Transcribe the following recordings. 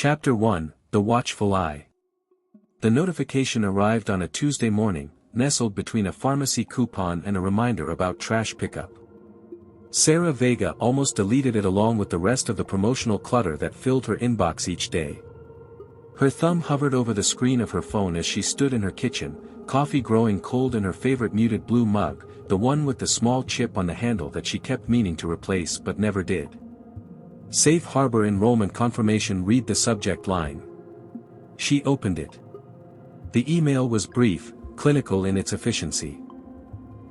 Chapter 1, The Watchful Eye. The notification arrived on a Tuesday morning, nestled between a pharmacy coupon and a reminder about trash pickup. Sarah Vega almost deleted it along with the rest of the promotional clutter that filled her inbox each day. Her thumb hovered over the screen of her phone as she stood in her kitchen, coffee growing cold in her favorite muted blue mug, the one with the small chip on the handle that she kept meaning to replace but never did. Safe Harbor enrollment confirmation. Read the subject line. She opened it. The email was brief, clinical in its efficiency.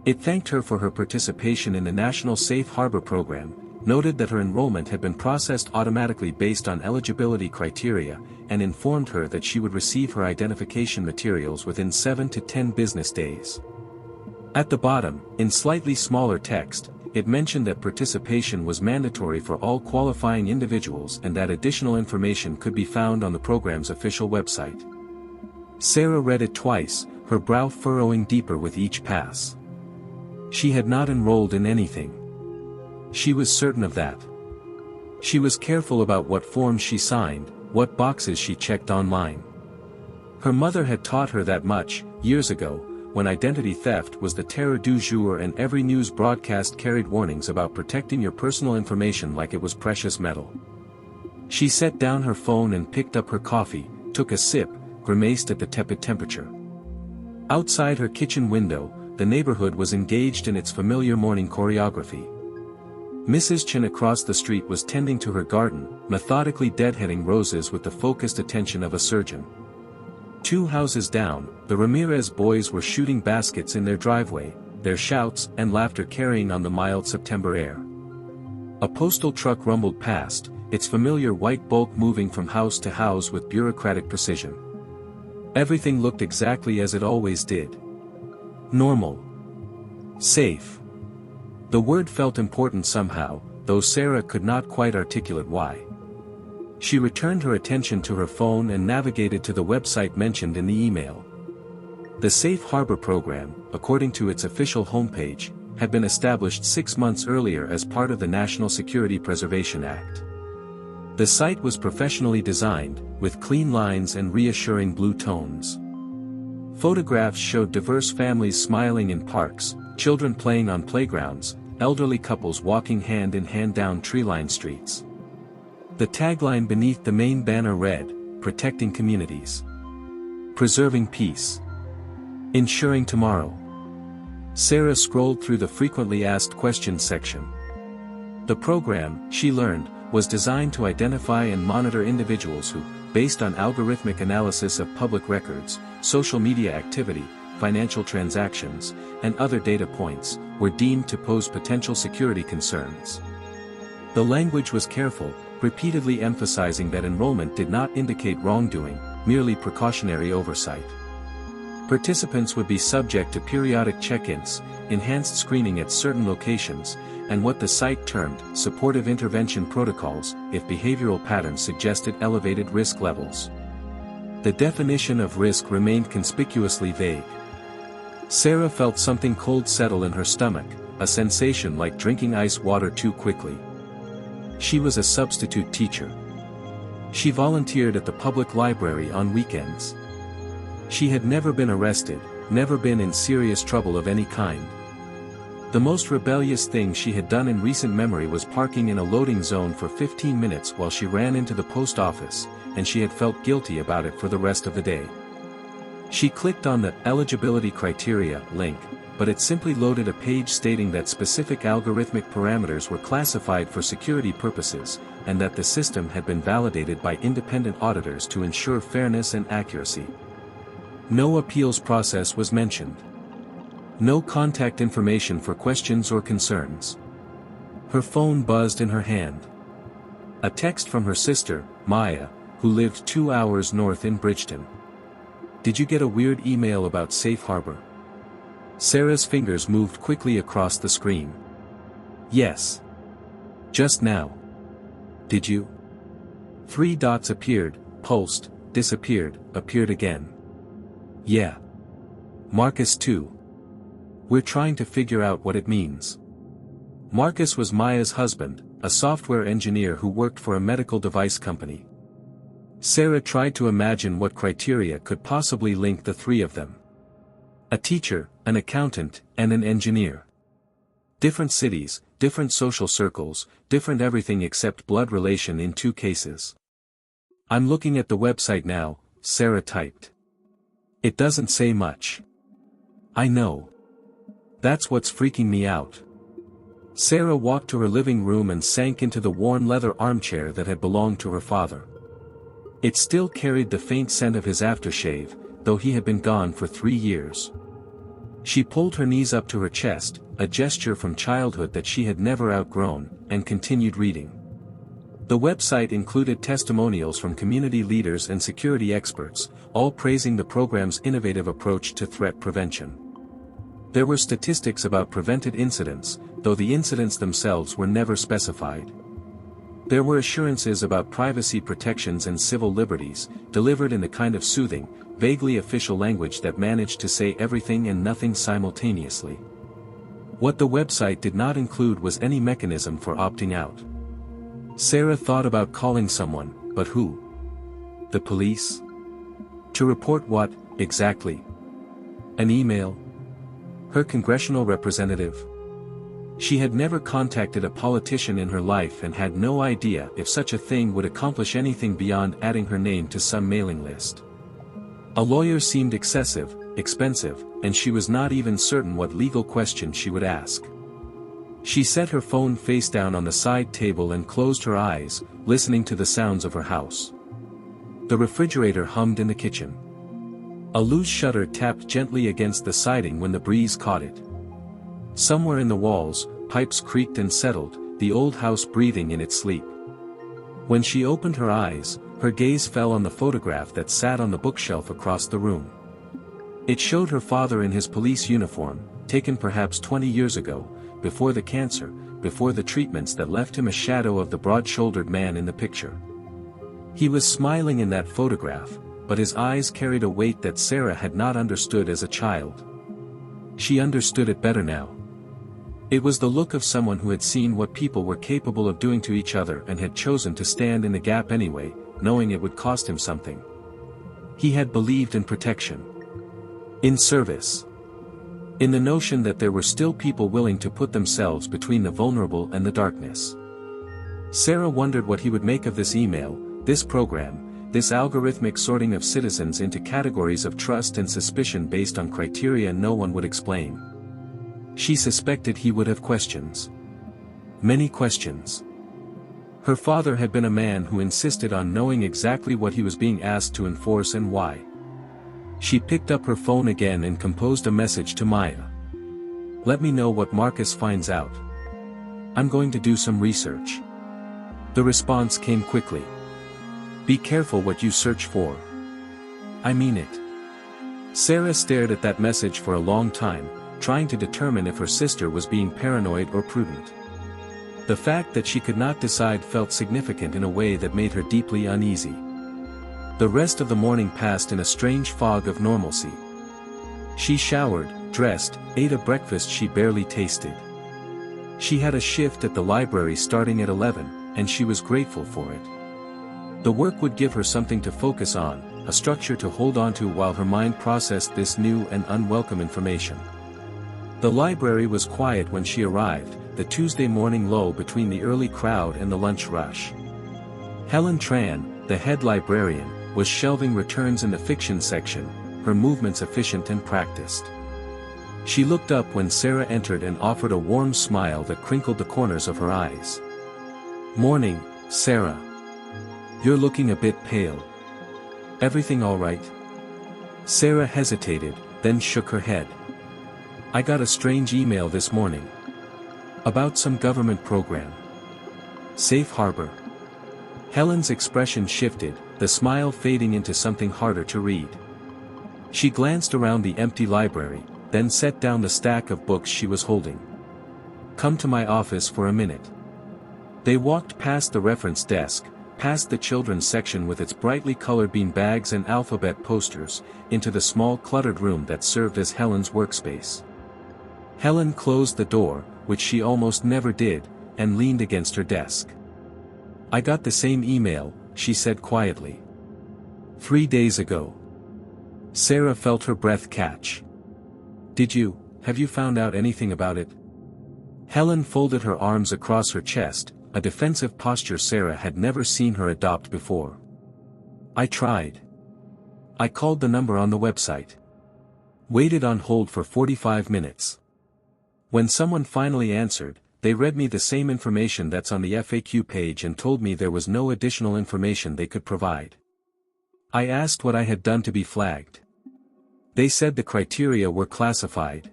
It thanked her for her participation in the National Safe Harbor program, noted that her enrollment had been processed automatically based on eligibility criteria, and informed her that she would receive her identification materials within 7 to 10 business days. At the bottom, in slightly smaller text, it mentioned that participation was mandatory for all qualifying individuals and that additional information could be found on the program's official website. Sarah read it twice, her brow furrowing deeper with each pass. She had not enrolled in anything. She was certain of that. She was careful about what forms she signed, what boxes she checked online. Her mother had taught her that much, years ago, when identity theft was the terror du jour and every news broadcast carried warnings about protecting your personal information like it was precious metal. She set down her phone and picked up her coffee, took a sip, grimaced at the tepid temperature. Outside her kitchen window, the neighborhood was engaged in its familiar morning choreography. Mrs. Chen across the street was tending to her garden, methodically deadheading roses with the focused attention of a surgeon. 2 houses down, the Ramirez boys were shooting baskets in their driveway, their shouts and laughter carrying on the mild September air. A postal truck rumbled past, its familiar white bulk moving from house to house with bureaucratic precision. Everything looked exactly as it always did. Normal. Safe. The word felt important somehow, though Sarah could not quite articulate why. She returned her attention to her phone and navigated to the website mentioned in the email. The Safe Harbor program, according to its official homepage, had been established 6 months earlier as part of the National Security Preservation Act. The site was professionally designed, with clean lines and reassuring blue tones. Photographs showed diverse families smiling in parks, children playing on playgrounds, elderly couples walking hand in hand down tree-lined streets. The tagline beneath the main banner read, "Protecting communities. Preserving peace. Ensuring tomorrow." Sarah scrolled through the frequently asked questions section. The program, she learned, was designed to identify and monitor individuals who, based on algorithmic analysis of public records, social media activity, financial transactions, and other data points, were deemed to pose potential security concerns. The language was careful, repeatedly emphasizing that enrollment did not indicate wrongdoing, merely precautionary oversight. Participants would be subject to periodic check-ins, enhanced screening at certain locations, and what the site termed supportive intervention protocols, if behavioral patterns suggested elevated risk levels. The definition of risk remained conspicuously vague. Sarah felt something cold settle in her stomach, a sensation like drinking ice water too quickly. She was a substitute teacher. She volunteered at the public library on weekends. She had never been arrested, never been in serious trouble of any kind. The most rebellious thing she had done in recent memory was parking in a loading zone for 15 minutes while she ran into the post office, and she had felt guilty about it for the rest of the day. She clicked on the eligibility criteria link, but it simply loaded a page stating that specific algorithmic parameters were classified for security purposes, and that the system had been validated by independent auditors to ensure fairness and accuracy. No appeals process was mentioned. No contact information for questions or concerns. Her phone buzzed in her hand. A text from her sister, Maya, who lived 2 hours north in Bridgeton. "Did you get a weird email about Safe Harbor?" Sarah's fingers moved quickly across the screen. "Yes. Just now." "Did you?" 3 dots appeared, pulsed, disappeared, appeared again. "Yeah. Marcus too. We're trying to figure out what it means." Marcus was Maya's husband, a software engineer who worked for a medical device company. Sarah tried to imagine what criteria could possibly link the three of them. A teacher, an accountant, and an engineer. Different cities, different social circles, different everything except blood relation in two cases. "I'm looking at the website now," Sarah typed. "It doesn't say much." "I know. That's what's freaking me out." Sarah walked to her living room and sank into the worn leather armchair that had belonged to her father. It still carried the faint scent of his aftershave, though he had been gone for 3 years. She pulled her knees up to her chest, a gesture from childhood that she had never outgrown, and continued reading. The website included testimonials from community leaders and security experts, all praising the program's innovative approach to threat prevention. There were statistics about prevented incidents, though the incidents themselves were never specified. There were assurances about privacy protections and civil liberties, delivered in the kind of soothing, vaguely official language that managed to say everything and nothing simultaneously. What the website did not include was any mechanism for opting out. Sarah thought about calling someone, but who? The police? To report what, exactly? An email? Her congressional representative? She had never contacted a politician in her life and had no idea if such a thing would accomplish anything beyond adding her name to some mailing list. A lawyer seemed excessive, expensive, and she was not even certain what legal question she would ask. She set her phone face down on the side table and closed her eyes, listening to the sounds of her house. The refrigerator hummed in the kitchen. A loose shutter tapped gently against the siding when the breeze caught it. Somewhere in the walls, pipes creaked and settled, the old house breathing in its sleep. When she opened her eyes, her gaze fell on the photograph that sat on the bookshelf across the room. It showed her father in his police uniform, taken perhaps 20 years ago, before the cancer, before the treatments that left him a shadow of the broad-shouldered man in the picture. He was smiling in that photograph, but his eyes carried a weight that Sarah had not understood as a child. She understood it better now. It was the look of someone who had seen what people were capable of doing to each other and had chosen to stand in the gap anyway, knowing it would cost him something. He had believed in protection. In service. In the notion that there were still people willing to put themselves between the vulnerable and the darkness. Sarah wondered what he would make of this email, this program, this algorithmic sorting of citizens into categories of trust and suspicion based on criteria no one would explain. She suspected he would have questions. Many questions. Her father had been a man who insisted on knowing exactly what he was being asked to enforce and why. She picked up her phone again and composed a message to Maya. "Let me know what Marcus finds out. I'm going to do some research." The response came quickly. "Be careful what you search for. I mean it." Sarah stared at that message for a long time, trying to determine if her sister was being paranoid or prudent. The fact that she could not decide felt significant in a way that made her deeply uneasy. The rest of the morning passed in a strange fog of normalcy. She showered, dressed, ate a breakfast she barely tasted. She had a shift at the library starting at 11, and she was grateful for it. The work would give her something to focus on, a structure to hold on to while her mind processed this new and unwelcome information. The library was quiet when she arrived, the Tuesday morning lull between the early crowd and the lunch rush. Helen Tran, the head librarian, was shelving returns in the fiction section, her movements efficient and practiced. She looked up when Sarah entered and offered a warm smile that crinkled the corners of her eyes. "Morning, Sarah. You're looking a bit pale. Everything all right?" Sarah hesitated, then shook her head. "I got a strange email this morning. About some government program. Safe harbor." Helen's expression shifted, the smile fading into something harder to read. She glanced around the empty library, then set down the stack of books she was holding. "Come to my office for a minute." They walked past the reference desk, past the children's section with its brightly colored bean bags and alphabet posters, into the small cluttered room that served as Helen's workspace. Helen closed the door, which she almost never did, and leaned against her desk. "I got the same email," she said quietly. 3 days ago. Sarah felt her breath catch. Have you found out anything about it? Helen folded her arms across her chest, a defensive posture Sarah had never seen her adopt before. I tried. I called the number on the website. Waited on hold for 45 minutes. When someone finally answered, they read me the same information that's on the FAQ page and told me there was no additional information they could provide. I asked what I had done to be flagged. They said the criteria were classified.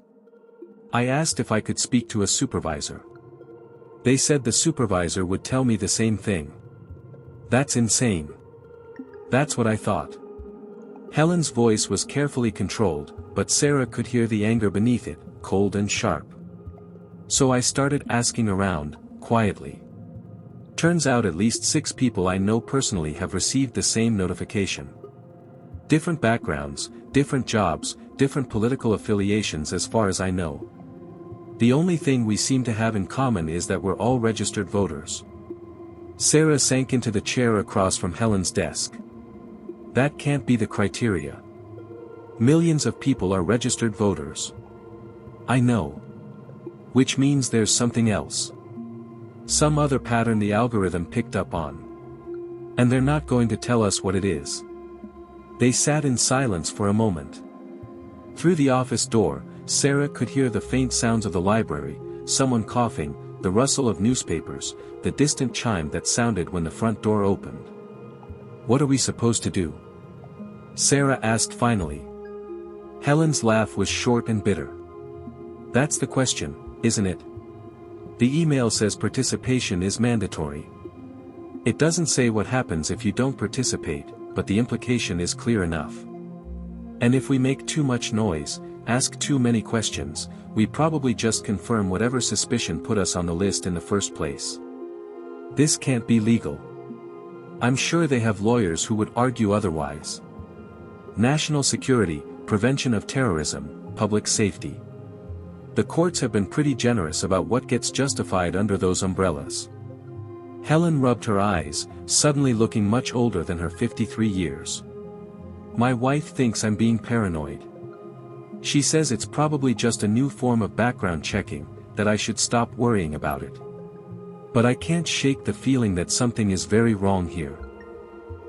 I asked if I could speak to a supervisor. They said the supervisor would tell me the same thing. That's insane. That's what I thought. Helen's voice was carefully controlled, but Sarah could hear the anger beneath it, cold and sharp. So I started asking around, quietly. Turns out at least 6 people I know personally have received the same notification. Different backgrounds, different jobs, different political affiliations as far as I know. The only thing we seem to have in common is that we're all registered voters. Sarah sank into the chair across from Helen's desk. That can't be the criteria. Millions of people are registered voters. I know. Which means there's something else. Some other pattern the algorithm picked up on. And they're not going to tell us what it is. They sat in silence for a moment. Through the office door, Sarah could hear the faint sounds of the library, someone coughing, the rustle of newspapers, the distant chime that sounded when the front door opened. What are we supposed to do? Sarah asked finally. Helen's laugh was short and bitter. That's the question, isn't it? The email says participation is mandatory. It doesn't say what happens if you don't participate, but the implication is clear enough. And if we make too much noise, ask too many questions, we probably just confirm whatever suspicion put us on the list in the first place. This can't be legal. I'm sure they have lawyers who would argue otherwise. National security, prevention of terrorism, public safety. The courts have been pretty generous about what gets justified under those umbrellas. Helen rubbed her eyes, suddenly looking much older than her 53 years. My wife thinks I'm being paranoid. She says it's probably just a new form of background checking, that I should stop worrying about it. But I can't shake the feeling that something is very wrong here.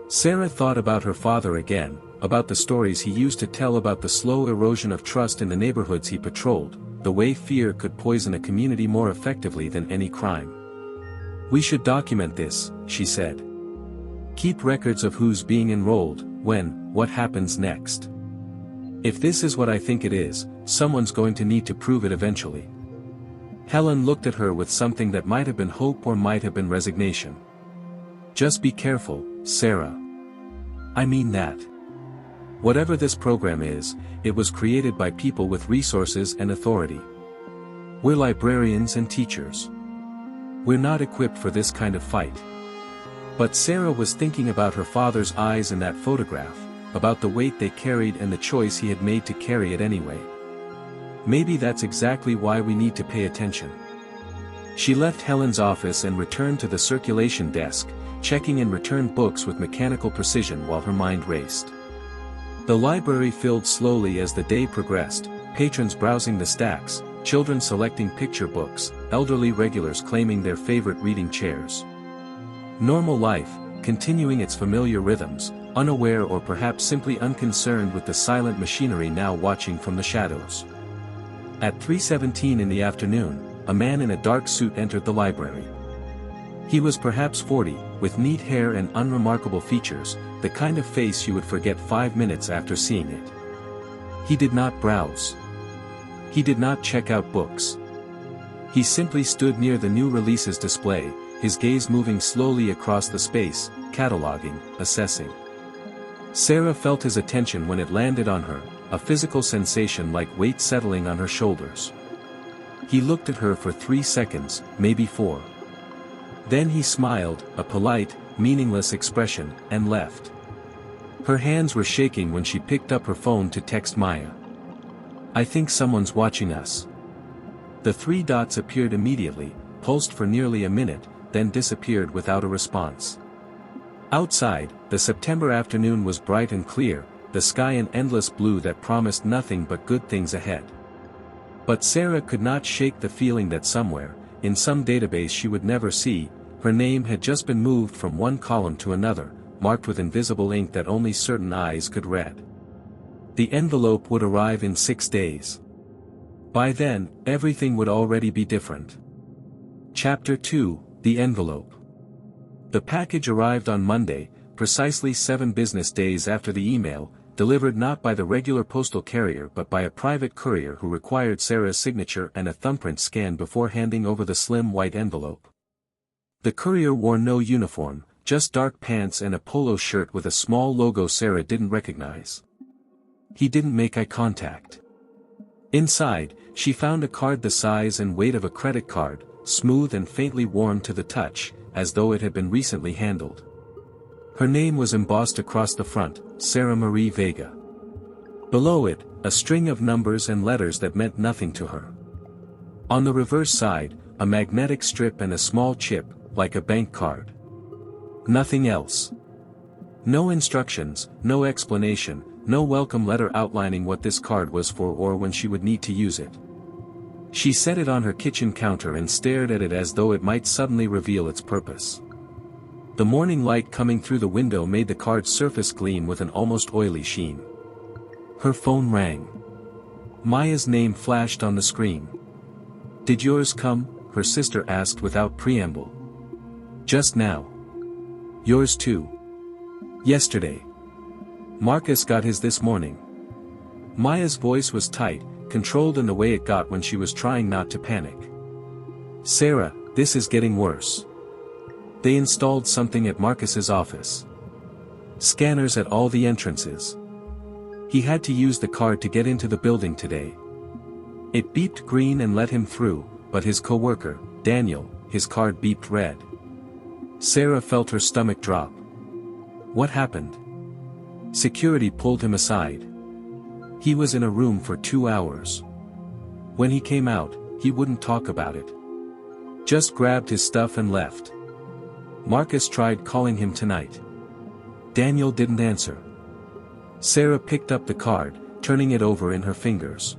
Sarah thought about her father again, about the stories he used to tell about the slow erosion of trust in the neighborhoods he patrolled, the way fear could poison a community more effectively than any crime. We should document this, she said. Keep records of who's being enrolled, when, what happens next. If this is what I think it is, someone's going to need to prove it eventually. Helen looked at her with something that might have been hope or might have been resignation. Just be careful, Sarah. I mean that. Whatever this program is, it was created by people with resources and authority. We're librarians and teachers. We're not equipped for this kind of fight. But Sarah was thinking about her father's eyes in that photograph, about the weight they carried and the choice he had made to carry it anyway. Maybe that's exactly why we need to pay attention. She left Helen's office and returned to the circulation desk, checking in returned books with mechanical precision while her mind raced. The library filled slowly as the day progressed, patrons browsing the stacks, children selecting picture books, elderly regulars claiming their favorite reading chairs. Normal life, continuing its familiar rhythms, unaware or perhaps simply unconcerned with the silent machinery now watching from the shadows. At 3:17 in the afternoon, a man in a dark suit entered the library. He was perhaps 40, with neat hair and unremarkable features, the kind of face you would forget 5 minutes after seeing it. He did not browse. He did not check out books. He simply stood near the new releases display, his gaze moving slowly across the space, cataloging, assessing. Sarah felt his attention when it landed on her, a physical sensation like weight settling on her shoulders. He looked at her for 3 seconds, maybe 4. Then he smiled, a polite, meaningless expression, and left. Her hands were shaking when she picked up her phone to text Maya. I think someone's watching us. The 3 dots appeared immediately, pulsed for nearly a minute, then disappeared without a response. Outside, The September afternoon was bright and clear, the sky an endless blue that promised nothing but good things ahead. But Sarah could not shake the feeling that somewhere, in some database she would never see, her name had just been moved from one column to another, marked with invisible ink that only certain eyes could read. The envelope would arrive in 6 days. By then, everything would already be different. Chapter 2, The Envelope. The package arrived on Monday, precisely 7 business days after the email, delivered not by the regular postal carrier but by a private courier who required Sarah's signature and a thumbprint scan before handing over the slim white envelope. The courier wore no uniform, just dark pants and a polo shirt with a small logo Sarah didn't recognize. He didn't make eye contact. Inside, she found a card the size and weight of a credit card, smooth and faintly warm to the touch, as though it had been recently handled. Her name was embossed across the front, Sarah Marie Vega. Below it, a string of numbers and letters that meant nothing to her. On the reverse side, a magnetic strip and a small chip, like a bank card. Nothing else. No instructions, no explanation, no welcome letter outlining what this card was for or when she would need to use it. She set it on her kitchen counter and stared at it as though it might suddenly reveal its purpose. The morning light coming through the window made the card's surface gleam with an almost oily sheen. Her phone rang. Maya's name flashed on the screen. "Did yours come?" her sister asked without preamble. "Just now." "Yours too." "Yesterday." "Marcus got his this morning." Maya's voice was tight, controlled in the way it got when she was trying not to panic. "Sarah, this is getting worse. They installed something at Marcus's office. Scanners at all the entrances. He had to use the card to get into the building today. It beeped green and let him through, but his co-worker, Daniel, his card beeped red." Sarah felt her stomach drop. What happened? Security pulled him aside. He was in a room for 2 hours. When he came out, he wouldn't talk about it. Just grabbed his stuff and left. Marcus tried calling him tonight. Daniel didn't answer. Sarah picked up the card, turning it over in her fingers.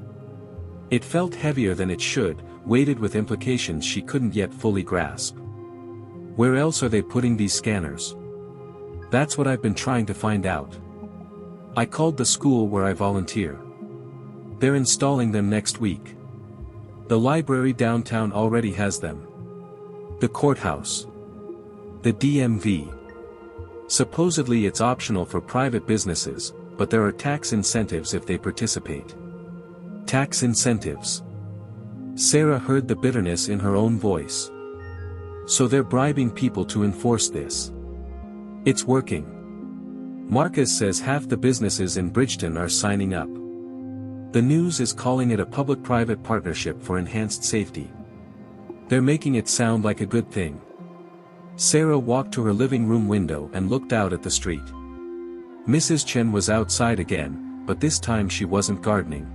It felt heavier than it should, weighted with implications she couldn't yet fully grasp. Where else are they putting these scanners? That's what I've been trying to find out. I called the school where I volunteer. They're installing them next week. The library downtown already has them. The courthouse. The DMV. Supposedly it's optional for private businesses, but there are tax incentives if they participate. Tax incentives. Sarah heard the bitterness in her own voice. So they're bribing people to enforce this. It's working. Marcus says half the businesses in Bridgeton are signing up. The news is calling it a public-private partnership for enhanced safety. They're making it sound like a good thing. Sarah walked to her living room window and looked out at the street. Mrs. Chen was outside again, but this time she wasn't gardening.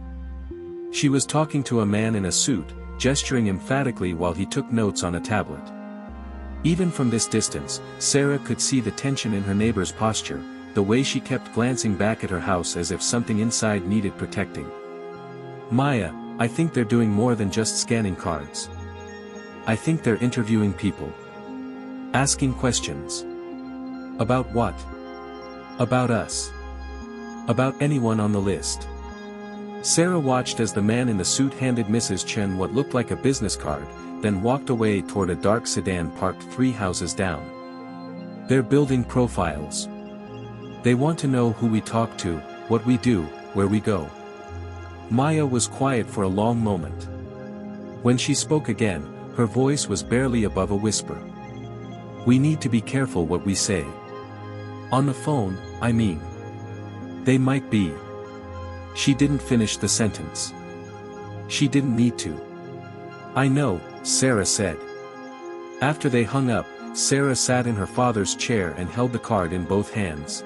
She was talking to a man in a suit, gesturing emphatically while he took notes on a tablet. Even from this distance, Sarah could see the tension in her neighbor's posture, the way she kept glancing back at her house as if something inside needed protecting. "Maya, I think they're doing more than just scanning cards. I think they're interviewing people. Asking questions. About what? About us. About anyone on the list." Sarah watched as the man in the suit handed Mrs. Chen what looked like a business card, then walked away toward a dark sedan parked 3 houses down. "They're building profiles. They want to know who we talk to, what we do, where we go." Maya was quiet for a long moment. When she spoke again, her voice was barely above a whisper. "We need to be careful what we say. On the phone, I mean. They might be." She didn't finish the sentence. She didn't need to. "I know," Sarah said. After they hung up, Sarah sat in her father's chair and held the card in both hands.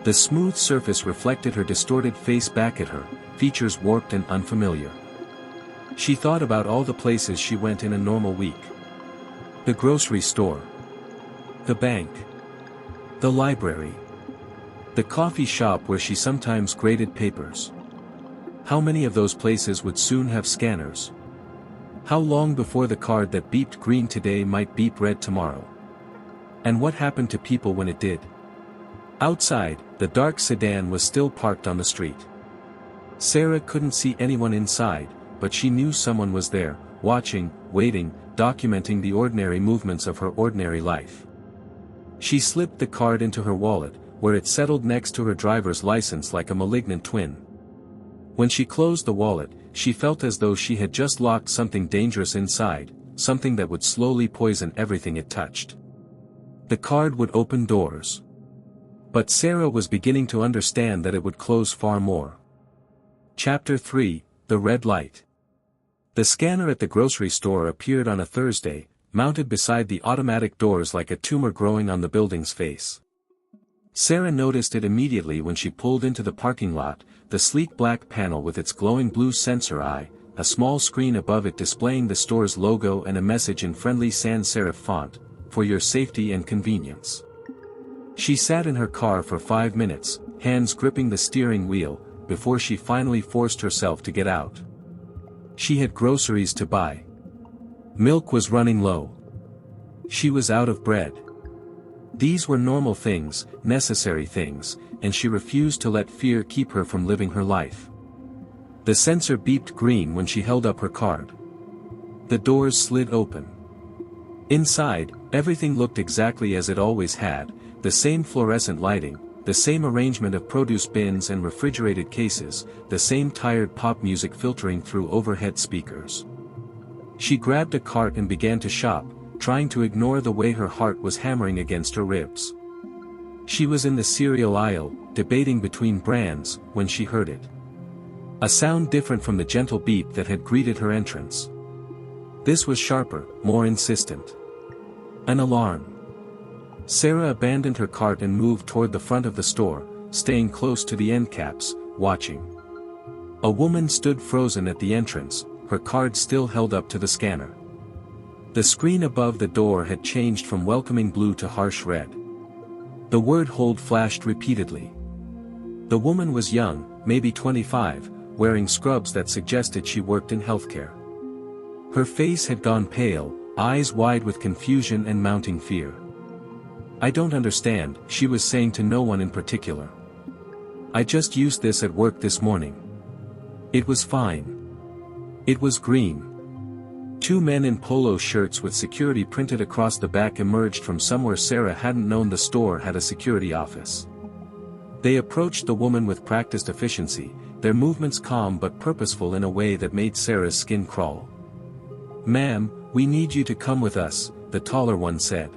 The smooth surface reflected her distorted face back at her, features warped and unfamiliar. She thought about all the places she went in a normal week. The grocery store. The bank. The library. The coffee shop where she sometimes graded papers. How many of those places would soon have scanners? How long before the card that beeped green today might beep red tomorrow? And what happened to people when it did? Outside, the dark sedan was still parked on the street. Sarah couldn't see anyone inside, but she knew someone was there, watching, waiting, documenting the ordinary movements of her ordinary life. She slipped the card into her wallet, where it settled next to her driver's license like a malignant twin. When she closed the wallet, she felt as though she had just locked something dangerous inside, something that would slowly poison everything it touched. The card would open doors. But Sarah was beginning to understand that it would close far more. Chapter 3, The Red Light. The scanner at the grocery store appeared on a Thursday, mounted beside the automatic doors like a tumor growing on the building's face. Sarah noticed it immediately when she pulled into the parking lot, the sleek black panel with its glowing blue sensor eye, a small screen above it displaying the store's logo and a message in friendly sans serif font, "For your safety and convenience." She sat in her car for 5 minutes, hands gripping the steering wheel, before she finally forced herself to get out. She had groceries to buy. Milk was running low. She was out of bread. These were normal things, necessary things, and she refused to let fear keep her from living her life. The sensor beeped green when she held up her card. The doors slid open. Inside, everything looked exactly as it always had, the same fluorescent lighting, the same arrangement of produce bins and refrigerated cases, the same tired pop music filtering through overhead speakers. She grabbed a cart and began to shop, trying to ignore the way her heart was hammering against her ribs. She was in the cereal aisle, debating between brands, when she heard it. A sound different from the gentle beep that had greeted her entrance. This was sharper, more insistent. An alarm. Sarah abandoned her cart and moved toward the front of the store, staying close to the end caps, watching. A woman stood frozen at the entrance, her card still held up to the scanner. The screen above the door had changed from welcoming blue to harsh red. The word "hold" flashed repeatedly. The woman was young, maybe 25, wearing scrubs that suggested she worked in healthcare. Her face had gone pale, eyes wide with confusion and mounting fear. "I don't understand," she was saying to no one in particular. "I just used this at work this morning. It was fine. It was green." 2 men in polo shirts with security printed across the back emerged from somewhere Sarah hadn't known the store had a security office. They approached the woman with practiced efficiency, their movements calm but purposeful in a way that made Sarah's skin crawl. "Ma'am, we need you to come with us," the taller one said.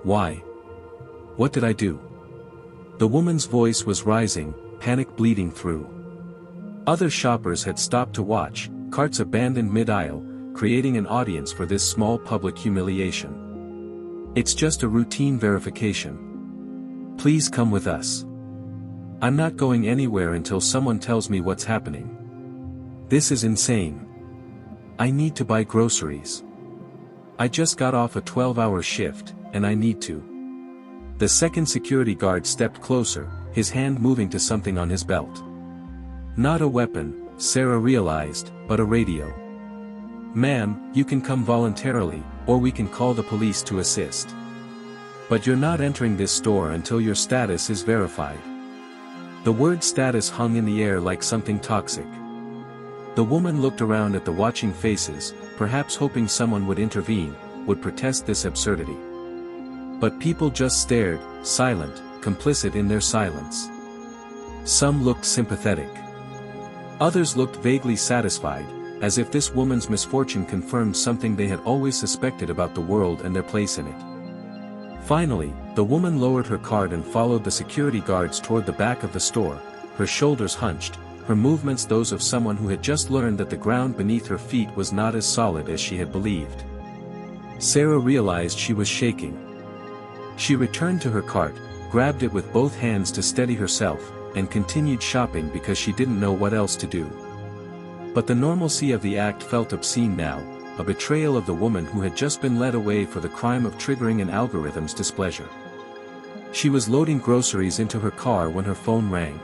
"Why? What did I do?" The woman's voice was rising, panic bleeding through. Other shoppers had stopped to watch, carts abandoned mid-aisle, creating an audience for this small public humiliation. "It's just a routine verification. Please come with us. I'm not going anywhere until someone tells me what's happening. This is insane. I need to buy groceries. I just got off a 12-hour shift, and I need to." The second security guard stepped closer, his hand moving to something on his belt. Not a weapon, Sarah realized, but a radio. "Ma'am, you can come voluntarily, or we can call the police to assist. But you're not entering this store until your status is verified." The word status hung in the air like something toxic. The woman looked around at the watching faces, perhaps hoping someone would intervene, would protest this absurdity. But people just stared, silent, complicit in their silence. Some looked sympathetic. Others looked vaguely satisfied, as if this woman's misfortune confirmed something they had always suspected about the world and their place in it. Finally, the woman lowered her card and followed the security guards toward the back of the store, her shoulders hunched, her movements those of someone who had just learned that the ground beneath her feet was not as solid as she had believed. Sarah realized she was shaking. She returned to her cart, grabbed it with both hands to steady herself, and continued shopping because she didn't know what else to do. But the normalcy of the act felt obscene now, a betrayal of the woman who had just been led away for the crime of triggering an algorithm's displeasure. She was loading groceries into her car when her phone rang.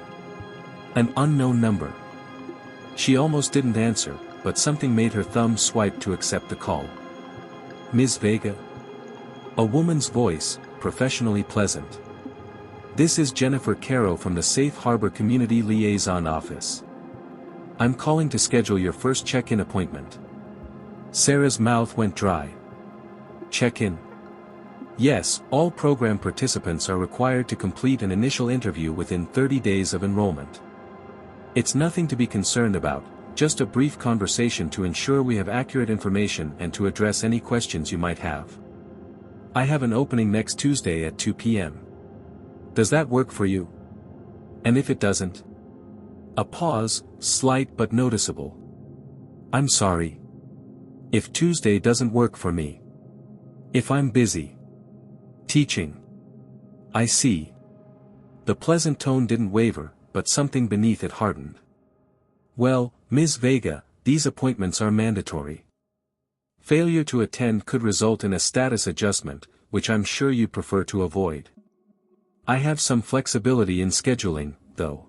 An unknown number. She almost didn't answer, but something made her thumb swipe to accept the call. Ms. Vega? A woman's voice, professionally pleasant. This is Jennifer Caro from the Safe Harbor Community Liaison Office. I'm calling to schedule your first check-in appointment. Sarah's mouth went dry. Check-in? Yes, all program participants are required to complete an initial interview within 30 days of enrollment. It's nothing to be concerned about, just a brief conversation to ensure we have accurate information and to address any questions you might have. I have an opening next Tuesday at 2 p.m. Does that work for you? And if it doesn't? A pause, slight but noticeable. I'm sorry. If Tuesday doesn't work for me. If I'm busy. Teaching. I see. The pleasant tone didn't waver, but something beneath it hardened. Well, Ms. Vega, these appointments are mandatory. Failure to attend could result in a status adjustment, which I'm sure you prefer to avoid. I have some flexibility in scheduling, though.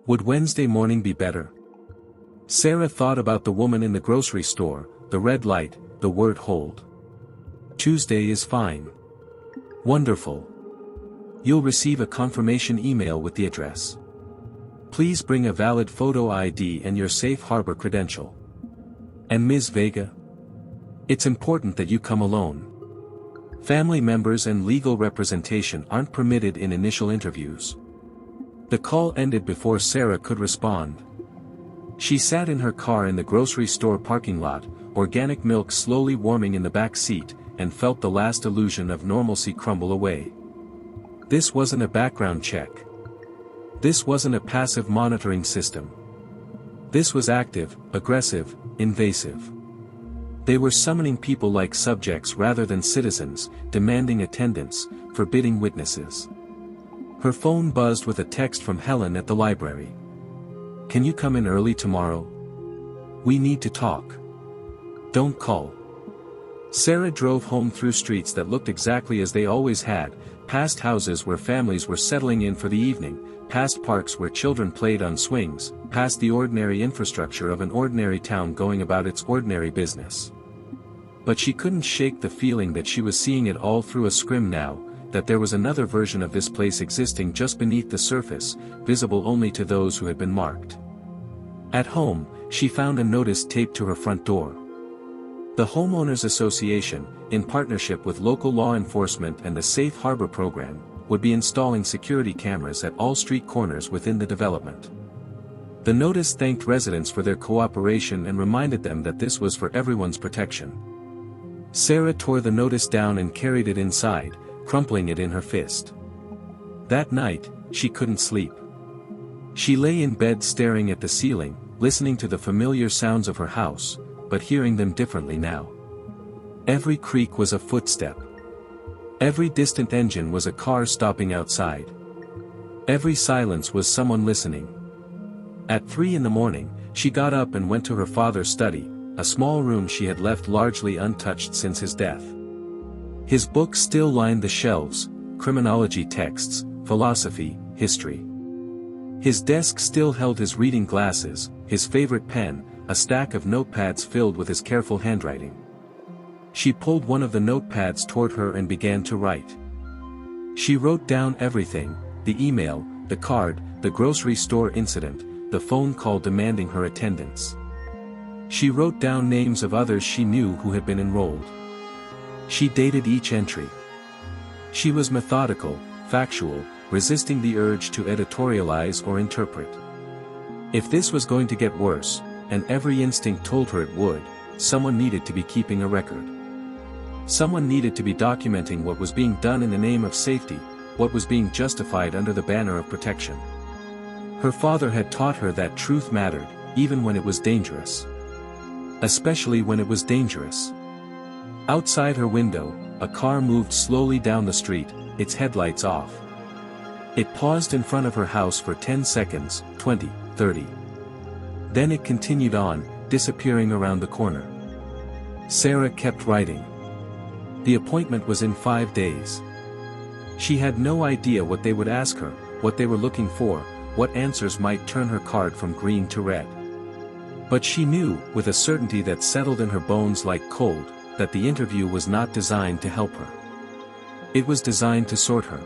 Would Wednesday morning be better? Sarah thought about the woman in the grocery store, the red light, the word hold. Tuesday is fine. Wonderful. You'll receive a confirmation email with the address. Please bring a valid photo ID and your safe harbor credential. And Ms. Vega? It's important that you come alone. Family members and legal representation aren't permitted in initial interviews. The call ended before Sarah could respond. She sat in her car in the grocery store parking lot, organic milk slowly warming in the back seat, and felt the last illusion of normalcy crumble away. This wasn't a background check. This wasn't a passive monitoring system. This was active, aggressive, invasive. They were summoning people like subjects rather than citizens, demanding attendance, forbidding witnesses. Her phone buzzed with a text from Helen at the library. Can you come in early tomorrow? We need to talk. Don't call. Sarah drove home through streets that looked exactly as they always had, past houses where families were settling in for the evening, past parks where children played on swings, past the ordinary infrastructure of an ordinary town going about its ordinary business. But she couldn't shake the feeling that she was seeing it all through a scrim now, that there was another version of this place existing just beneath the surface, visible only to those who had been marked. At home, she found a notice taped to her front door. The Homeowners Association, in partnership with local law enforcement and the Safe Harbor program, would be installing security cameras at all street corners within the development. The notice thanked residents for their cooperation and reminded them that this was for everyone's protection. Sarah tore the notice down and carried it inside, crumpling it in her fist. That night, she couldn't sleep. She lay in bed staring at the ceiling, listening to the familiar sounds of her house, but hearing them differently now. Every creak was a footstep. Every distant engine was a car stopping outside. Every silence was someone listening. At 3 a.m, she got up and went to her father's study, a small room she had left largely untouched since his death. His books still lined the shelves, criminology texts, philosophy, history. His desk still held his reading glasses, his favorite pen, a stack of notepads filled with his careful handwriting. She pulled one of the notepads toward her and began to write. She wrote down everything, the email, the card, the grocery store incident, the phone call demanding her attendance. She wrote down names of others she knew who had been enrolled. She dated each entry. She was methodical, factual, resisting the urge to editorialize or interpret. If this was going to get worse, and every instinct told her it would, someone needed to be keeping a record. Someone needed to be documenting what was being done in the name of safety, what was being justified under the banner of protection. Her father had taught her that truth mattered, even when it was dangerous. Especially when it was dangerous. Outside her window, a car moved slowly down the street, its headlights off. It paused in front of her house for 10 seconds, 20, 30. Then it continued on, disappearing around the corner. Sarah kept writing. The appointment was in 5 days. She had no idea what they would ask her, what they were looking for, what answers might turn her card from green to red. But she knew, with a certainty that settled in her bones like cold, that the interview was not designed to help her. It was designed to sort her.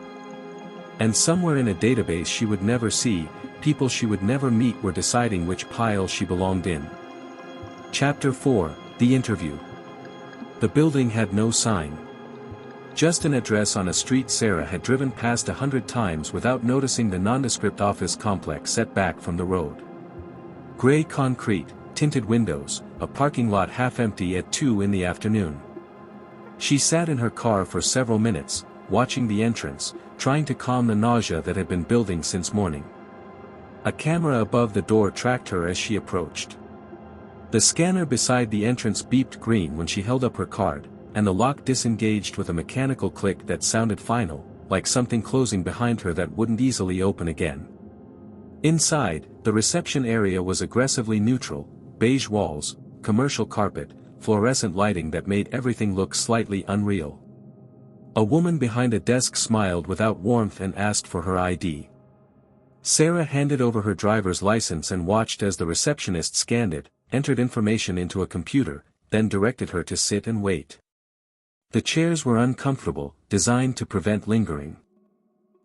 And somewhere in a database she would never see, people she would never meet were deciding which pile she belonged in. Chapter 4, The Interview. The building had no sign. Just an address on a street Sarah had driven past 100 times without noticing the nondescript office complex set back from the road. Gray concrete, tinted windows, a parking lot half empty at 2 in the afternoon. She sat in her car for several minutes, watching the entrance, trying to calm the nausea that had been building since morning. A camera above the door tracked her as she approached. The scanner beside the entrance beeped green when she held up her card, and the lock disengaged with a mechanical click that sounded final, like something closing behind her that wouldn't easily open again. Inside, the reception area was aggressively neutral, beige walls, commercial carpet, fluorescent lighting that made everything look slightly unreal. A woman behind a desk smiled without warmth and asked for her ID. Sarah handed over her driver's license and watched as the receptionist scanned it, entered information into a computer, then directed her to sit and wait. The chairs were uncomfortable, designed to prevent lingering.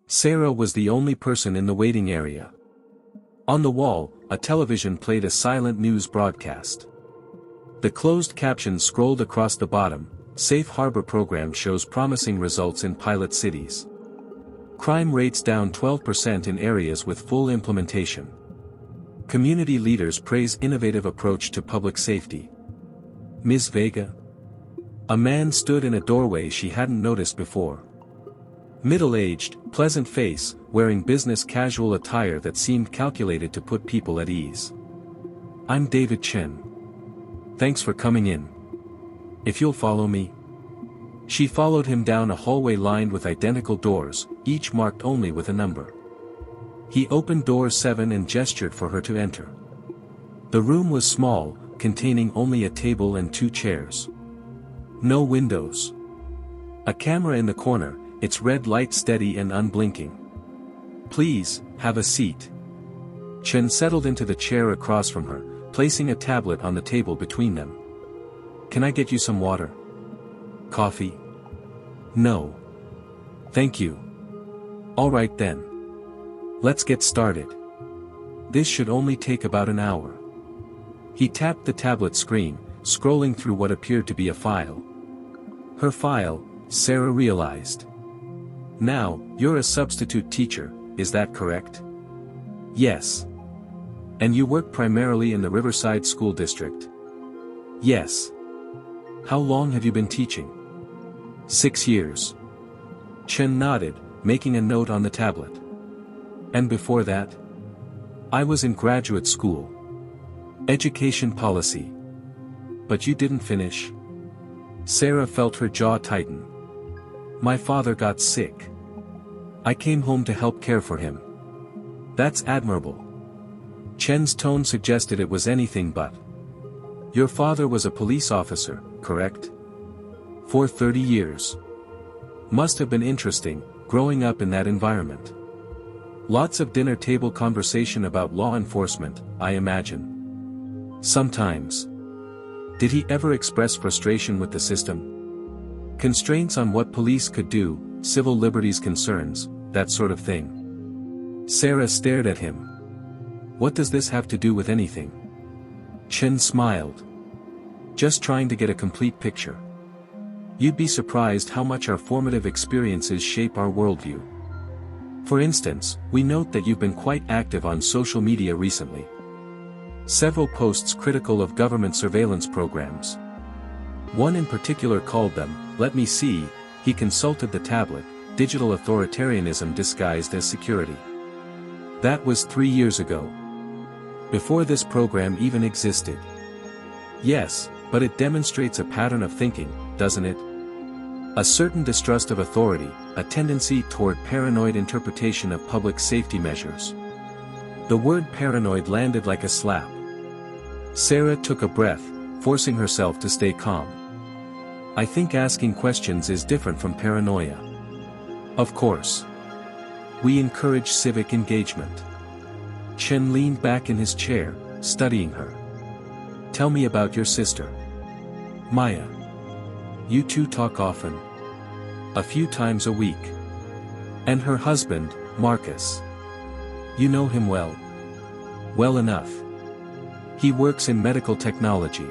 Sarah was the only person in the waiting area. On the wall, a television played a silent news broadcast. The closed captions scrolled across the bottom. Safe Harbor program shows promising results in pilot cities. Crime rates down 12% in areas with full implementation. Community leaders praise innovative approach to public safety. Ms. Vega? A man stood in a doorway she hadn't noticed before. Middle-aged, pleasant face, wearing business casual attire that seemed calculated to put people at ease. I'm David Chen. Thanks for coming in. If you'll follow me. She followed him down a hallway lined with identical doors, each marked only with a number. He opened door 7 and gestured for her to enter. The room was small, containing only a table and 2 chairs. No windows. A camera in the corner, its red light steady and unblinking. Please, have a seat. Chen settled into the chair across from her, placing a tablet on the table between them. Can I get you some water? Coffee? No. Thank you. Alright then. Let's get started. This should only take about an hour. He tapped the tablet screen, scrolling through what appeared to be a file. Her file, Sarah realized. Now, you're a substitute teacher, is that correct? Yes. And you work primarily in the Riverside School District? Yes. How long have you been teaching? 6 years. Chen nodded, making a note on the tablet. And before that? I was in graduate school. Education policy. But you didn't finish? Sarah felt her jaw tighten. My father got sick. I came home to help care for him. That's admirable. Chen's tone suggested it was anything but. Your father was a police officer, correct? For 30 years. Must have been interesting, growing up in that environment. Lots of dinner table conversation about law enforcement, I imagine. Sometimes. Did he ever express frustration with the system? Constraints on what police could do, civil liberties concerns, that sort of thing. Sarah stared at him. What does this have to do with anything? Chen smiled. Just trying to get a complete picture. You'd be surprised how much our formative experiences shape our worldview. For instance, we note that you've been quite active on social media recently. Several posts critical of government surveillance programs. One in particular called them, let me see, he consulted the tablet, digital authoritarianism disguised as security. That was 3 years ago. Before this program even existed. Yes, but it demonstrates a pattern of thinking, doesn't it? A certain distrust of authority, a tendency toward paranoid interpretation of public safety measures. The word paranoid landed like a slap. Sarah took a breath, forcing herself to stay calm. I think asking questions is different from paranoia. Of course. We encourage civic engagement. Chen leaned back in his chair, studying her. Tell me about your sister. Maya. You two talk often. A few times a week. And her husband, Marcus. You know him well. Well enough. He works in medical technology.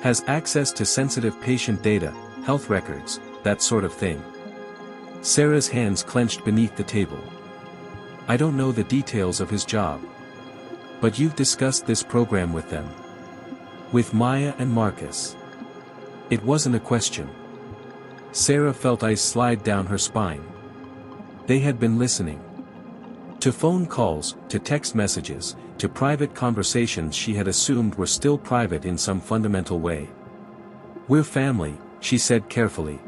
Has access to sensitive patient data, health records, that sort of thing. Sarah's hands clenched beneath the table. I don't know the details of his job. But you've discussed this program with them. With Maya and Marcus. It wasn't a question. Sarah felt ice slide down her spine. They had been listening. To phone calls, to text messages, to private conversations she had assumed were still private in some fundamental way. We're family, she said carefully.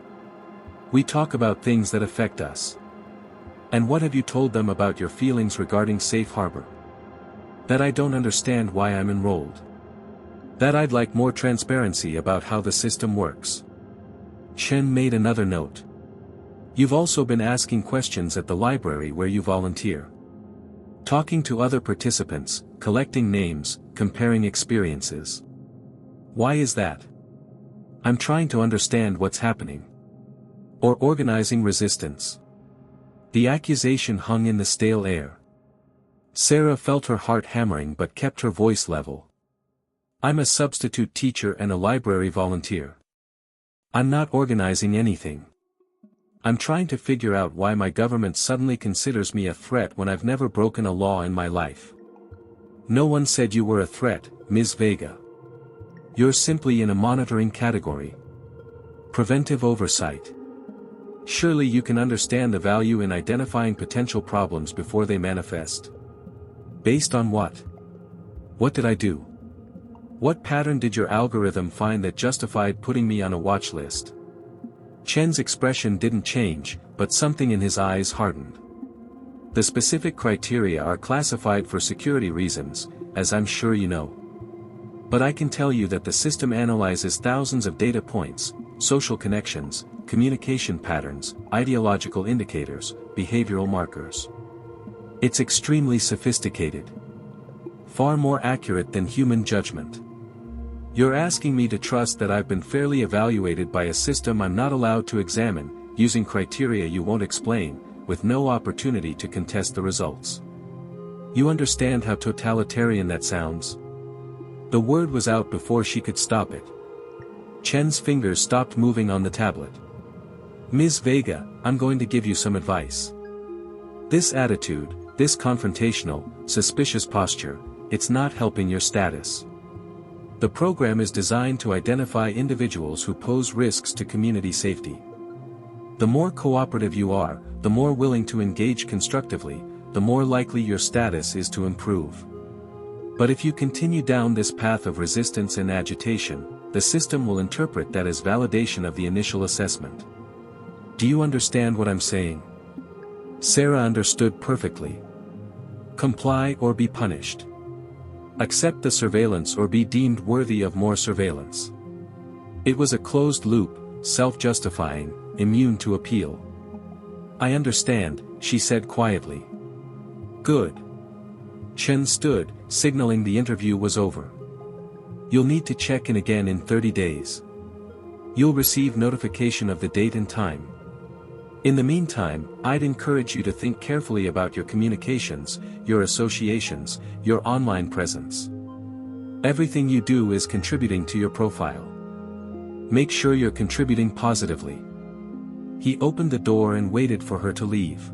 We talk about things that affect us. And what have you told them about your feelings regarding Safe Harbor? That I don't understand why I'm enrolled. That I'd like more transparency about how the system works. Chen made another note. You've also been asking questions at the library where you volunteer. Talking to other participants, collecting names, comparing experiences. Why is that? I'm trying to understand what's happening. Or organizing resistance. The accusation hung in the stale air. Sarah felt her heart hammering but kept her voice level. I'm a substitute teacher and a library volunteer. I'm not organizing anything. I'm trying to figure out why my government suddenly considers me a threat when I've never broken a law in my life. No one said you were a threat, Ms. Vega. You're simply in a monitoring category. Preventive oversight. Surely you can understand the value in identifying potential problems before they manifest. Based on what? What did I do? What pattern did your algorithm find that justified putting me on a watch list? Chen's expression didn't change, but something in his eyes hardened. The specific criteria are classified for security reasons, as I'm sure you know. But I can tell you that the system analyzes thousands of data points, social connections, communication patterns, ideological indicators, behavioral markers. It's extremely sophisticated. Far more accurate than human judgment. You're asking me to trust that I've been fairly evaluated by a system I'm not allowed to examine, using criteria you won't explain, with no opportunity to contest the results. You understand how totalitarian that sounds? The word was out before she could stop it. Chen's fingers stopped moving on the tablet. Ms. Vega, I'm going to give you some advice. This attitude, this confrontational, suspicious posture, it's not helping your status. The program is designed to identify individuals who pose risks to community safety. The more cooperative you are, the more willing to engage constructively, the more likely your status is to improve. But if you continue down this path of resistance and agitation, the system will interpret that as validation of the initial assessment. Do you understand what I'm saying? Sarah understood perfectly. Comply or be punished. Accept the surveillance or be deemed worthy of more surveillance. It was a closed loop, self-justifying, immune to appeal. I understand, she said quietly. Good. Chen stood, signaling the interview was over. You'll need to check in again in 30 days. You'll receive notification of the date and time. In the meantime, I'd encourage you to think carefully about your communications, your associations, your online presence. Everything you do is contributing to your profile. Make sure you're contributing positively. He opened the door and waited for her to leave.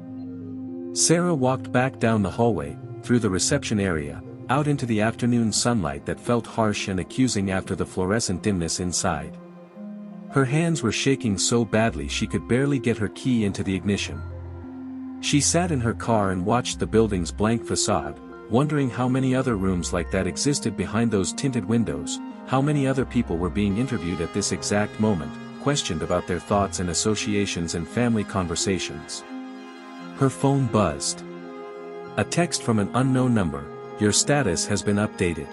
Sarah walked back down the hallway, through the reception area, out into the afternoon sunlight that felt harsh and accusing after the fluorescent dimness inside. Her hands were shaking so badly she could barely get her key into the ignition. She sat in her car and watched the building's blank facade, wondering how many other rooms like that existed behind those tinted windows, how many other people were being interviewed at this exact moment, questioned about their thoughts and associations and family conversations. Her phone buzzed. A text from an unknown number: your status has been updated.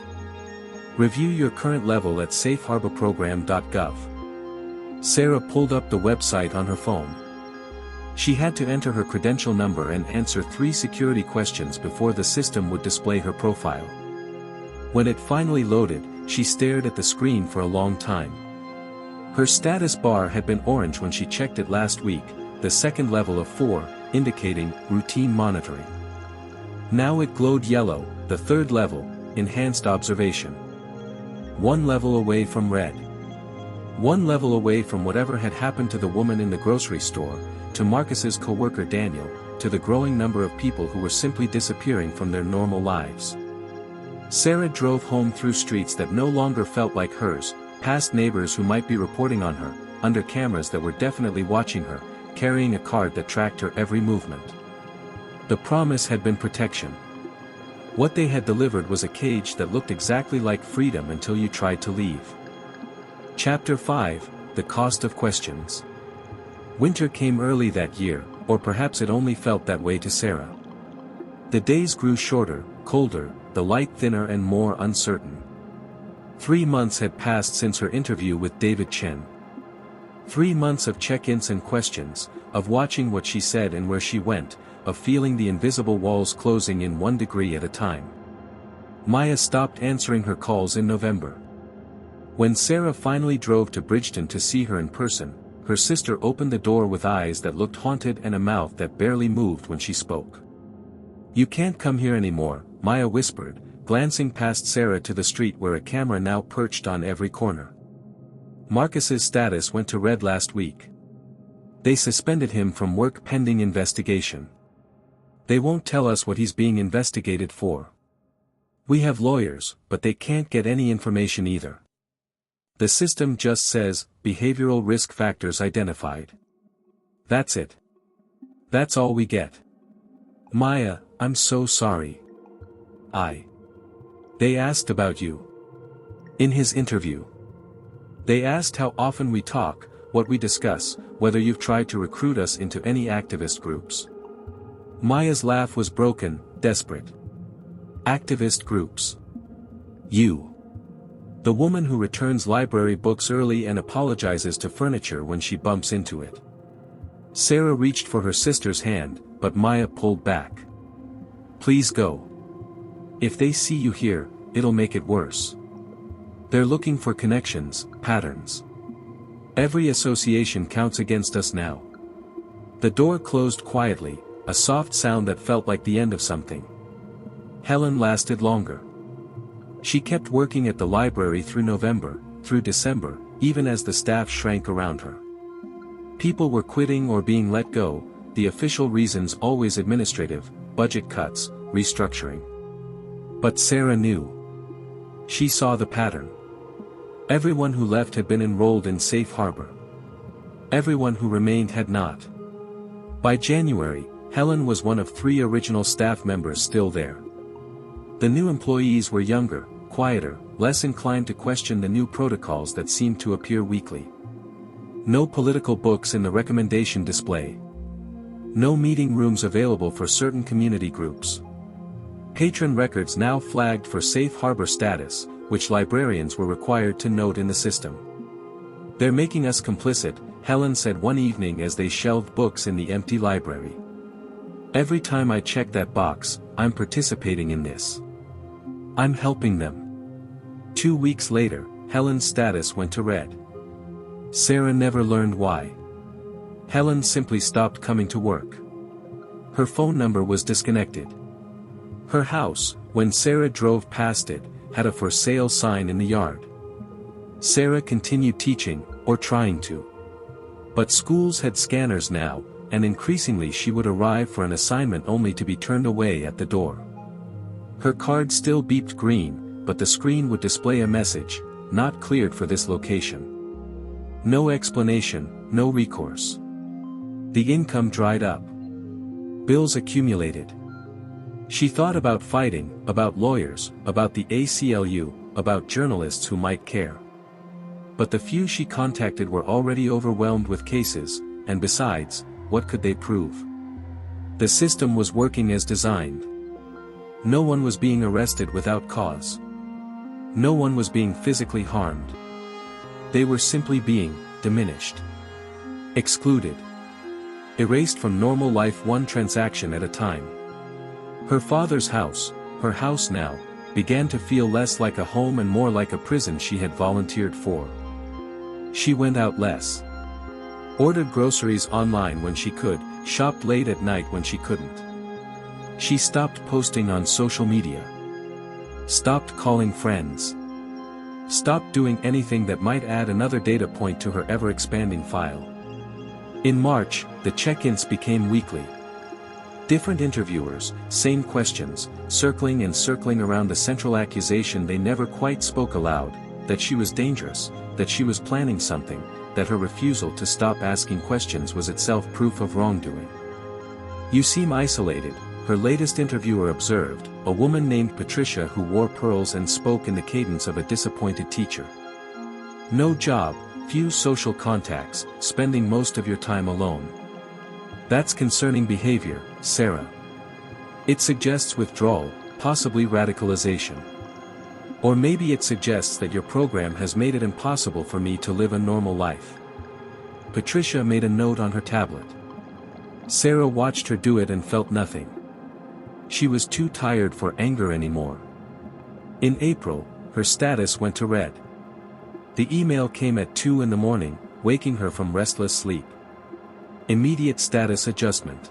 Review your current level at safeharborprogram.gov. Sarah pulled up the website on her phone. She had to enter her credential number and answer 3 security questions before the system would display her profile. When it finally loaded, she stared at the screen for a long time. Her status bar had been orange when she checked it last week, the second level of 4, indicating routine monitoring. Now it glowed yellow, the third level, enhanced observation. 1 level away from red. 1 level away from whatever had happened to the woman in the grocery store, to Marcus's co-worker Daniel, to the growing number of people who were simply disappearing from their normal lives. Sarah drove home through streets that no longer felt like hers, past neighbors who might be reporting on her, under cameras that were definitely watching her, carrying a card that tracked her every movement. The promise had been protection. What they had delivered was a cage that looked exactly like freedom until you tried to leave. Chapter 5, The Cost of Questions. Winter came early that year, or perhaps it only felt that way to Sarah. The days grew shorter, colder, the light thinner and more uncertain. 3 months had passed since her interview with David Chen. 3 months of check-ins and questions, of watching what she said and where she went, of feeling the invisible walls closing in 1 degree at a time. Maya stopped answering her calls in November. When Sarah finally drove to Bridgeton to see her in person, her sister opened the door with eyes that looked haunted and a mouth that barely moved when she spoke. "You can't come here anymore," Maya whispered, glancing past Sarah to the street where a camera now perched on every corner. Marcus's status went to red last week. They suspended him from work pending investigation. They won't tell us what he's being investigated for. We have lawyers, but they can't get any information either. The system just says, behavioral risk factors identified. That's it. That's all we get. Maya, I'm so sorry. They asked about you. In his interview. They asked how often we talk, what we discuss, whether you've tried to recruit us into any activist groups. Maya's laugh was broken, desperate. Activist groups. You. The woman who returns library books early and apologizes to furniture when she bumps into it. Sarah reached for her sister's hand, but Maya pulled back. Please go. If they see you here, it'll make it worse. They're looking for connections, patterns. Every association counts against us now. The door closed quietly, a soft sound that felt like the end of something. Helen lasted longer. She kept working at the library through November, through December, even as the staff shrank around her. People were quitting or being let go, the official reasons always administrative, budget cuts, restructuring. But Sarah knew. She saw the pattern. Everyone who left had been enrolled in safe harbor. Everyone who remained had not. By January, Helen was one of 3 original staff members still there. The new employees were younger, quieter, less inclined to question the new protocols that seemed to appear weekly. No political books in the recommendation display. No meeting rooms available for certain community groups. Patron records now flagged for safe harbor status, which librarians were required to note in the system. They're making us complicit, Helen said one evening as they shelved books in the empty library. Every time I check that box, I'm participating in this. I'm helping them. 2 weeks later, Helen's status went to red. Sarah never learned why. Helen simply stopped coming to work. Her phone number was disconnected. Her house, when Sarah drove past it, had a for sale sign in the yard. Sarah continued teaching, or trying to. But schools had scanners now, and increasingly she would arrive for an assignment only to be turned away at the door. Her card still beeped green, but the screen would display a message, not cleared for this location. No explanation, no recourse. The income dried up. Bills accumulated. She thought about fighting, about lawyers, about the ACLU, about journalists who might care. But the few she contacted were already overwhelmed with cases, and besides, what could they prove? The system was working as designed. No one was being arrested without cause. No one was being physically harmed. They were simply being diminished. Excluded. Erased from normal life one transaction at a time. Her father's house, her house now, began to feel less like a home and more like a prison she had volunteered for. She went out less. Ordered groceries online when she could, shopped late at night when she couldn't. She stopped posting on social media. Stopped calling friends. Stopped doing anything that might add another data point to her ever-expanding file. In March, the check-ins became weekly. Different interviewers, same questions, circling and circling around the central accusation they never quite spoke aloud, that she was dangerous, that she was planning something, that her refusal to stop asking questions was itself proof of wrongdoing. "You seem isolated," her latest interviewer observed, a woman named Patricia who wore pearls and spoke in the cadence of a disappointed teacher. "No job, few social contacts, spending most of your time alone. That's concerning behavior, Sarah. It suggests withdrawal, possibly radicalization. Or maybe it suggests that your program has made it impossible for me to live a normal life." Patricia made a note on her tablet. Sarah watched her do it and felt nothing. She was too tired for anger anymore. In April, her status went to red. The email came at 2 in the morning, waking her from restless sleep. Immediate status adjustment.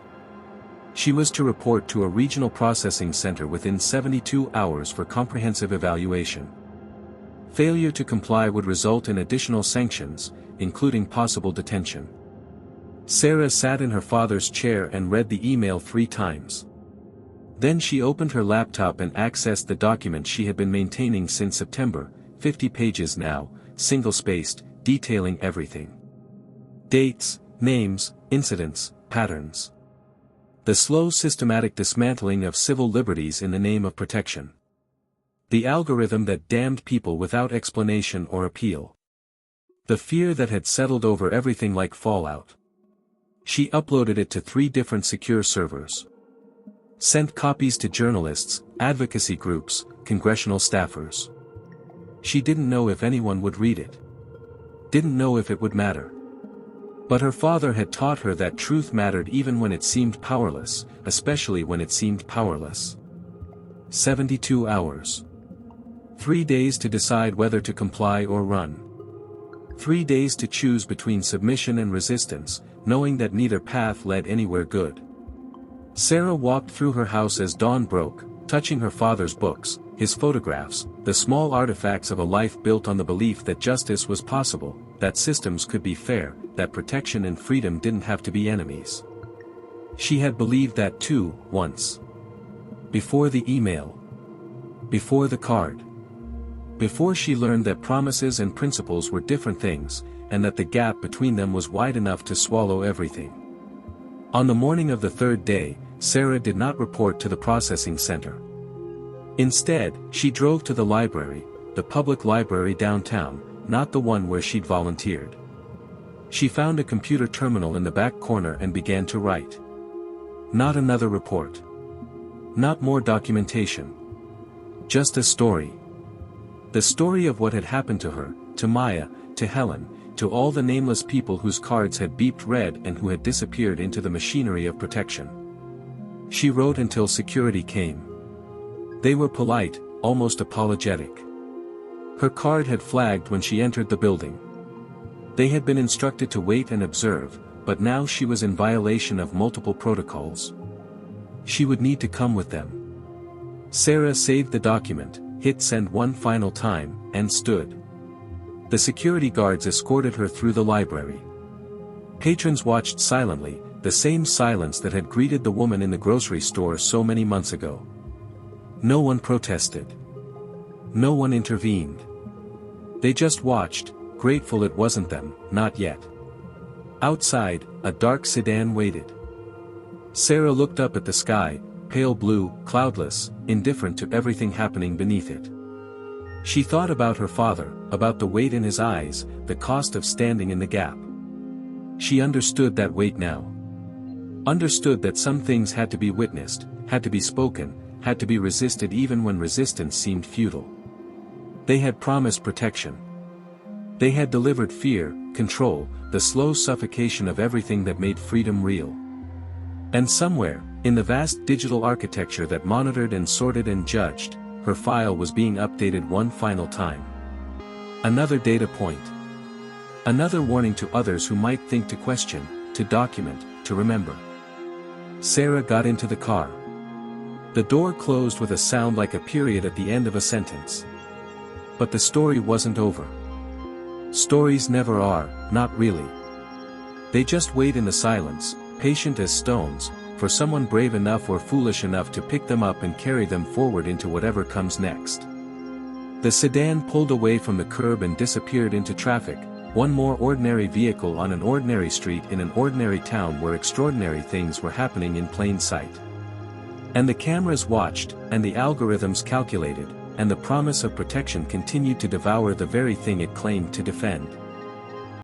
She was to report to a regional processing center within 72 hours for comprehensive evaluation. Failure to comply would result in additional sanctions, including possible detention. Sarah sat in her father's chair and read the email 3 times. Then she opened her laptop and accessed the document she had been maintaining since September, 50 pages now, single-spaced, detailing everything. Dates, names, incidents, patterns. The slow systematic dismantling of civil liberties in the name of protection. The algorithm that damned people without explanation or appeal. The fear that had settled over everything like fallout. She uploaded it to 3 different secure servers. Sent copies to journalists, advocacy groups, congressional staffers. She didn't know if anyone would read it. Didn't know if it would matter. But her father had taught her that truth mattered even when it seemed powerless, especially when it seemed powerless. 72 hours. 3 days to decide whether to comply or run. 3 days to choose between submission and resistance, knowing that neither path led anywhere good. Sarah walked through her house as dawn broke, touching her father's books, his photographs, the small artifacts of a life built on the belief that justice was possible, that systems could be fair, that protection and freedom didn't have to be enemies. She had believed that too, once. Before the email. Before the card. Before she learned that promises and principles were different things, and that the gap between them was wide enough to swallow everything. On the morning of the 3rd day, Sarah did not report to the processing center. Instead, she drove to the library, the public library downtown, not the one where she'd volunteered. She found a computer terminal in the back corner and began to write. Not another report. Not more documentation. Just a story. The story of what had happened to her, to Maya, to Helen, to all the nameless people whose cards had beeped red and who had disappeared into the machinery of protection. She wrote until security came. They were polite, almost apologetic. Her card had flagged when she entered the building. They had been instructed to wait and observe, but now she was in violation of multiple protocols. She would need to come with them. Sarah saved the document, hit send one final time, and stood. The security guards escorted her through the library. Patrons watched silently, the same silence that had greeted the woman in the grocery store so many months ago. No one protested. No one intervened. They just watched, grateful it wasn't them, not yet. Outside, a dark sedan waited. Sarah looked up at the sky, pale blue, cloudless, indifferent to everything happening beneath it. She thought about her father, about the weight in his eyes, the cost of standing in the gap. She understood that weight now. Understood that some things had to be witnessed, had to be spoken, had to be resisted even when resistance seemed futile. They had promised protection. They had delivered fear, control, the slow suffocation of everything that made freedom real. And somewhere, in the vast digital architecture that monitored and sorted and judged, her file was being updated one final time. Another data point. Another warning to others who might think to question, to document, to remember. Sarah got into the car. The door closed with a sound like a period at the end of a sentence. But the story wasn't over. Stories never are, not really. They just wait in the silence, patient as stones, for someone brave enough or foolish enough to pick them up and carry them forward into whatever comes next. The sedan pulled away from the curb and disappeared into traffic, one more ordinary vehicle on an ordinary street in an ordinary town where extraordinary things were happening in plain sight. And the cameras watched, and the algorithms calculated, and the promise of protection continued to devour the very thing it claimed to defend.